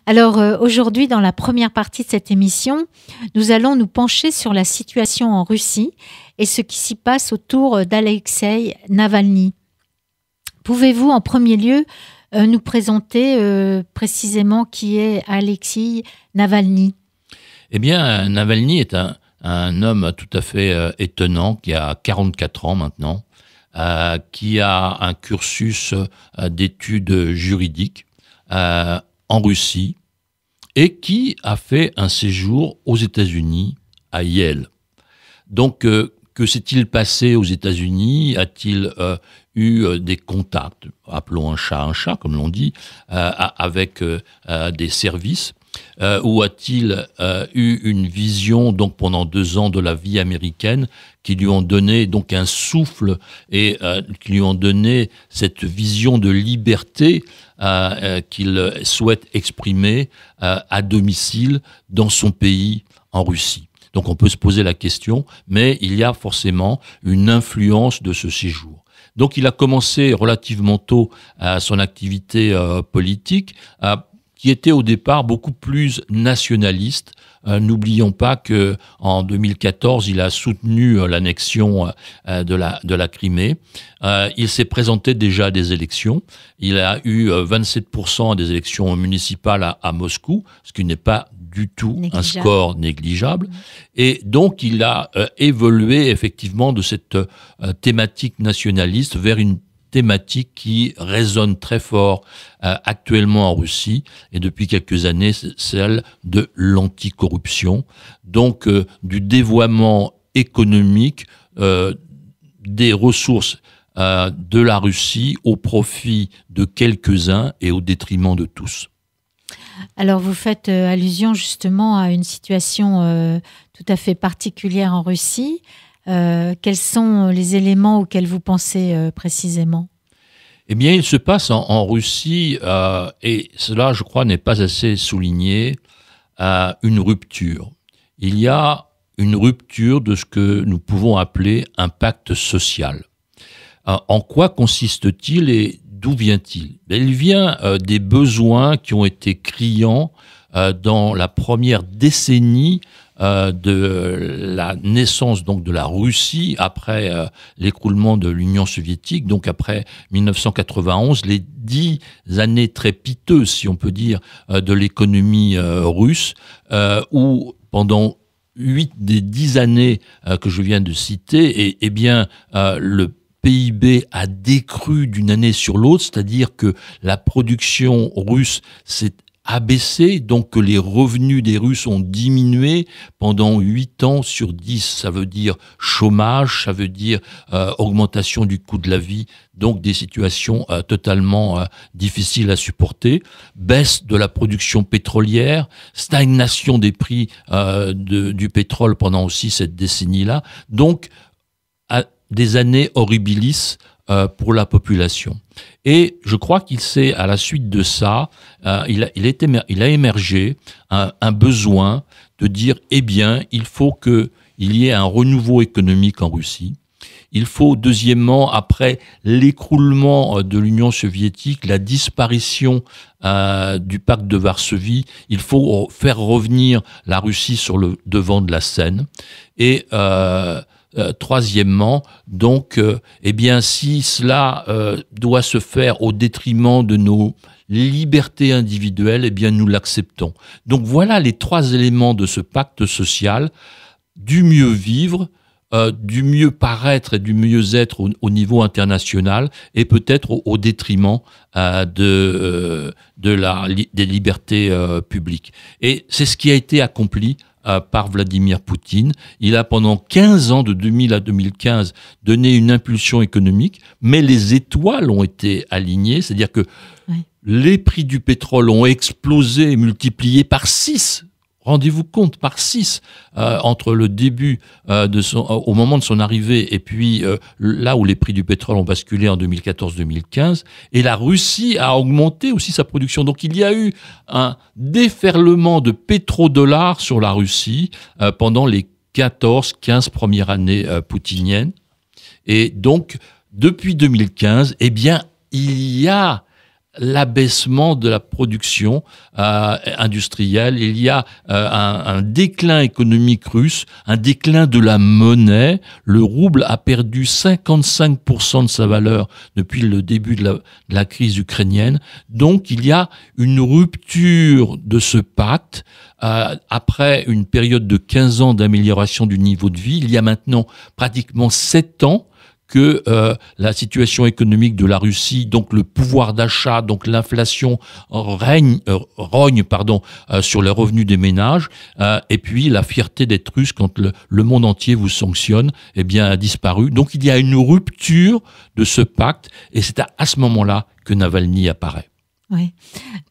Alors aujourd'hui, dans la première partie de cette émission, nous allons nous pencher sur la situation en Russie et ce qui s'y passe autour d'Alexeï Navalny. Pouvez-vous en premier lieu nous présenter précisément qui est Alexeï Navalny? Eh bien, Navalny est un homme tout à fait étonnant qui a 44 ans maintenant, qui a un cursus d'études juridiques en Russie et qui a fait un séjour aux États-Unis, à Yale. Donc, que s'est-il passé aux États-Unis? A-t-il eu des contacts, appelons un chat, comme l'on dit, avec des services? Ou a-t-il eu une vision donc pendant 2 ans de la vie américaine qui lui ont donné donc un souffle et qui lui ont donné cette vision de liberté qu'il souhaite exprimer à domicile dans son pays, en Russie? Donc on peut se poser la question, mais il y a forcément une influence de ce séjour. Donc il a commencé relativement tôt son activité politique, qui était au départ beaucoup plus nationaliste. N'oublions pas que en 2014, il a soutenu l'annexion de la Crimée. Il s'est présenté déjà à des élections. Il a eu 27% des élections municipales à Moscou, ce qui n'est pas du tout un score négligeable. Et donc, il a évolué effectivement de cette thématique nationaliste vers une thématique qui résonne très fort actuellement en Russie et depuis quelques années, c'est celle de l'anticorruption, donc du dévoiement économique des ressources de la Russie au profit de quelques-uns et au détriment de tous. Alors vous faites allusion justement à une situation tout à fait particulière en Russie. Quels sont les éléments auxquels vous pensez précisément? Eh bien, il se passe en Russie, et cela, je crois, n'est pas assez souligné, une rupture. Il y a une rupture de ce que nous pouvons appeler un pacte social. En quoi consiste-t-il et d'où vient-il? Il vient des besoins qui ont été criants dans la première décennie de la naissance donc de la Russie après l'écroulement de l'Union soviétique, donc après 1991, les 10 années très piteuses, si on peut dire, de l'économie russe, où pendant 8 des 10 années que je viens de citer, eh bien le PIB a décru d'une année sur l'autre, c'est-à-dire que la production russe s'est abaissé, donc que les revenus des Russes ont diminué pendant 8 ans sur 10. Ça veut dire chômage, ça veut dire augmentation du coût de la vie, donc des situations totalement difficiles à supporter. Baisse de la production pétrolière, stagnation des prix du pétrole pendant aussi cette décennie-là. Donc, des années horribilis pour la population. Et je crois qu'il s'est, à la suite de ça, il a émergé un besoin de dire, eh bien, il faut qu'il y ait un renouveau économique en Russie. Il faut, deuxièmement, après l'écroulement de l'Union soviétique, la disparition du pacte de Varsovie, il faut faire revenir la Russie sur le devant de la scène. Et troisièmement, donc, eh bien, si cela doit se faire au détriment de nos libertés individuelles, eh bien, nous l'acceptons. Donc, voilà les 3 éléments de ce pacte social, du mieux vivre, du mieux paraître et du mieux être au niveau international, et peut-être au détriment des libertés publiques. Et c'est ce qui a été accompli par Vladimir Poutine. Il a pendant 15 ans, de 2000 à 2015, donné une impulsion économique, mais les étoiles ont été alignées, c'est-à-dire que les prix du pétrole ont explosé, multipliés par 6. Rendez-vous compte, par 6, entre le début, au moment de son arrivée, et puis là où les prix du pétrole ont basculé en 2014-2015, et la Russie a augmenté aussi sa production. Donc il y a eu un déferlement de pétrodollars sur la Russie pendant les 14-15 premières années poutiniennes. Et donc, depuis 2015, eh bien, il y a l'abaissement de la production industrielle, il y a un déclin économique russe, un déclin de la monnaie. Le rouble a perdu 55% de sa valeur depuis le début de la crise ukrainienne. Donc il y a une rupture de ce pacte. Après une période de 15 ans d'amélioration du niveau de vie, il y a maintenant pratiquement 7 ans que la situation économique de la Russie, donc le pouvoir d'achat, donc l'inflation rogne sur les revenus des ménages, et puis la fierté d'être russe quand le monde entier vous sanctionne, eh bien, a disparu. Donc il y a une rupture de ce pacte, et c'est à ce moment-là que Navalny apparaît. Oui.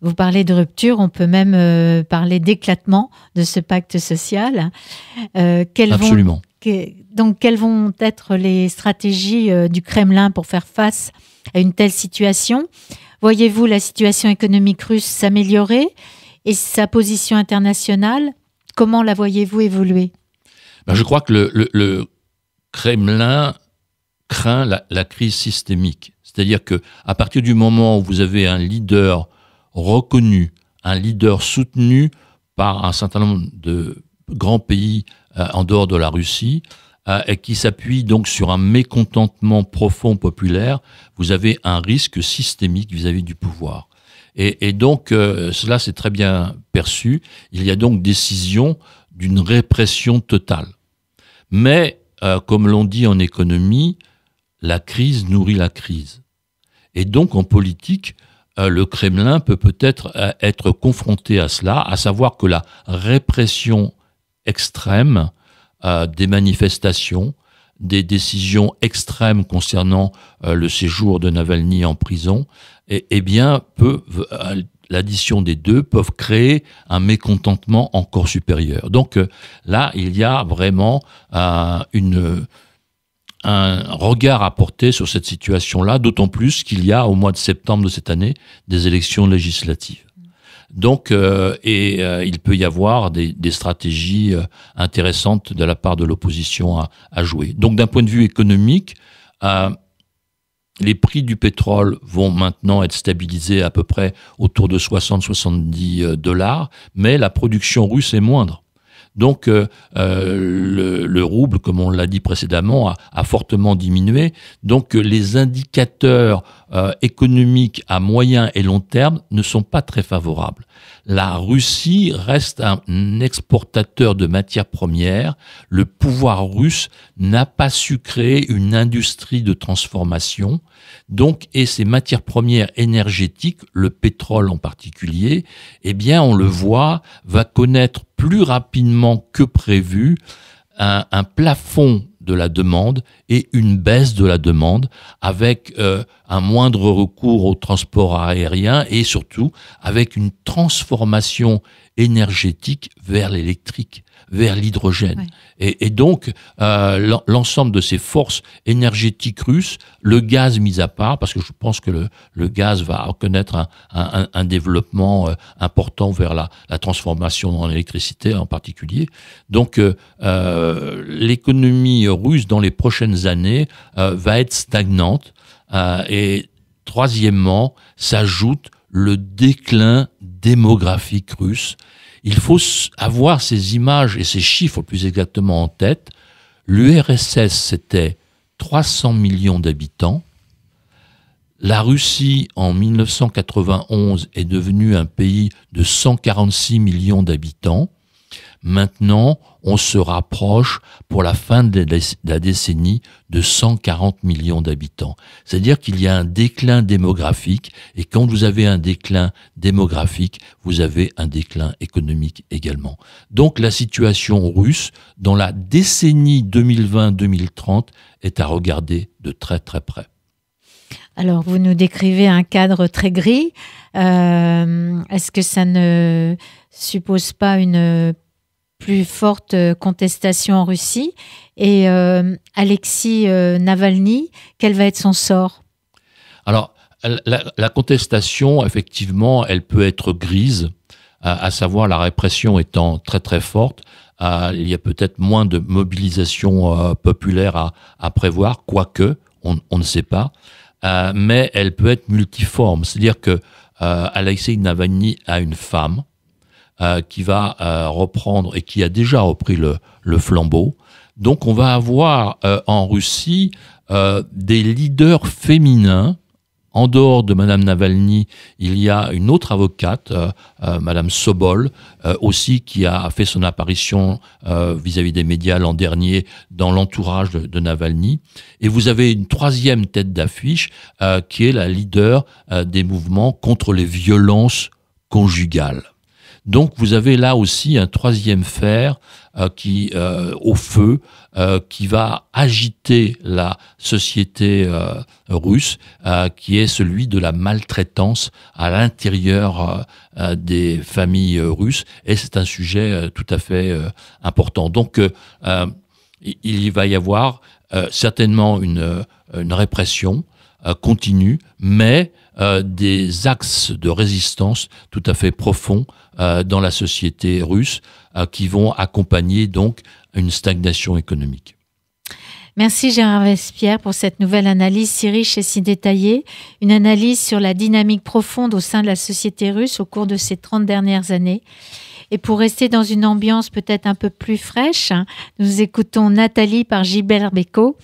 Vous parlez de rupture, on peut même parler d'éclatement de ce pacte social. Absolument. Donc, quelles vont être les stratégies du Kremlin pour faire face à une telle situation? Voyez-vous la situation économique russe s'améliorer et sa position internationale, comment la voyez-vous évoluer? Je crois que le Kremlin craint la crise systémique. C'est-à-dire qu'à partir du moment où vous avez un leader reconnu, un leader soutenu par un certain nombre de grands pays en dehors de la Russie, et qui s'appuie donc sur un mécontentement profond populaire, vous avez un risque systémique vis-à-vis du pouvoir. Et donc, cela c'est très bien perçu. Il y a donc décision d'une répression totale. Mais, comme l'on dit en économie, la crise nourrit la crise. Et donc, en politique, le Kremlin peut-être être confronté à cela, à savoir que la répression extrême des manifestations, des décisions extrêmes concernant le séjour de Navalny en prison, eh bien, l'addition des deux peuvent créer un mécontentement encore supérieur. Donc là, il y a vraiment un regard à porter sur cette situation-là, d'autant plus qu'il y a au mois de septembre de cette année des élections législatives. Donc, il peut y avoir des stratégies intéressantes de la part de l'opposition à jouer. Donc, d'un point de vue économique, les prix du pétrole vont maintenant être stabilisés à peu près autour de 60-70 $, mais la production russe est moindre. Donc, le rouble, comme on l'a dit précédemment, a fortement diminué. Donc, les indicateurs économiques à moyen et long terme ne sont pas très favorables. La Russie reste un exportateur de matières premières. Le pouvoir russe n'a pas su créer une industrie de transformation. Donc, et ces matières premières énergétiques, le pétrole en particulier, eh bien, on le voit, va connaître plus rapidement que prévu un plafond de la demande et une baisse de la demande avec un moindre recours au transport aérien et surtout avec une transformation énergétique vers l'électrique, vers l'hydrogène. Ouais. Et donc, l'ensemble de ces forces énergétiques russes, le gaz mis à part, parce que je pense que le gaz va connaître un développement important vers la transformation en électricité en particulier. Donc, l'économie russe dans les prochaines années va être stagnante. Et troisièmement, s'ajoute le déclin démographique russe. Il faut avoir ces images et ces chiffres plus exactement en tête. L'URSS, c'était 300 millions d'habitants. La Russie, en 1991, est devenue un pays de 146 millions d'habitants. Maintenant, on se rapproche pour la fin de la décennie de 140 millions d'habitants. C'est-à-dire qu'il y a un déclin démographique et quand vous avez un déclin démographique, vous avez un déclin économique également. Donc la situation russe dans la décennie 2020-2030 est à regarder de très très près. Alors, vous nous décrivez un cadre très gris. Est-ce que ça ne suppose pas une plus forte contestation en Russie? Et Alexis Navalny, quel va être son sort? Alors, la contestation, effectivement, elle peut être grise, à savoir la répression étant très très forte. Il y a peut-être moins de mobilisation populaire à prévoir, quoique, on ne sait pas. Mais elle peut être multiforme, c'est-à-dire que Alexeï Navalny a une femme qui va reprendre et qui a déjà repris le flambeau. Donc on va avoir en Russie des leaders féminins. En dehors de Madame Navalny, il y a une autre avocate, Madame Sobol, aussi qui a fait son apparition vis-à-vis des médias l'an dernier dans l'entourage de Navalny. Et vous avez une troisième tête d'affiche qui est la leader des mouvements contre les violences conjugales. Donc vous avez là aussi un troisième fer au feu qui va agiter la société russe, qui est celui de la maltraitance à l'intérieur des familles russes. Et c'est un sujet tout à fait important. Donc il va y avoir certainement une répression continue, mais des axes de résistance tout à fait profonds dans la société russe qui vont accompagner donc une stagnation économique. Merci Gérard Vespierre pour cette nouvelle analyse si riche et si détaillée. Une analyse sur la dynamique profonde au sein de la société russe au cours de ces 30 dernières années. Et pour rester dans une ambiance peut-être un peu plus fraîche, nous écoutons Nathalie par Gilbert Bécaud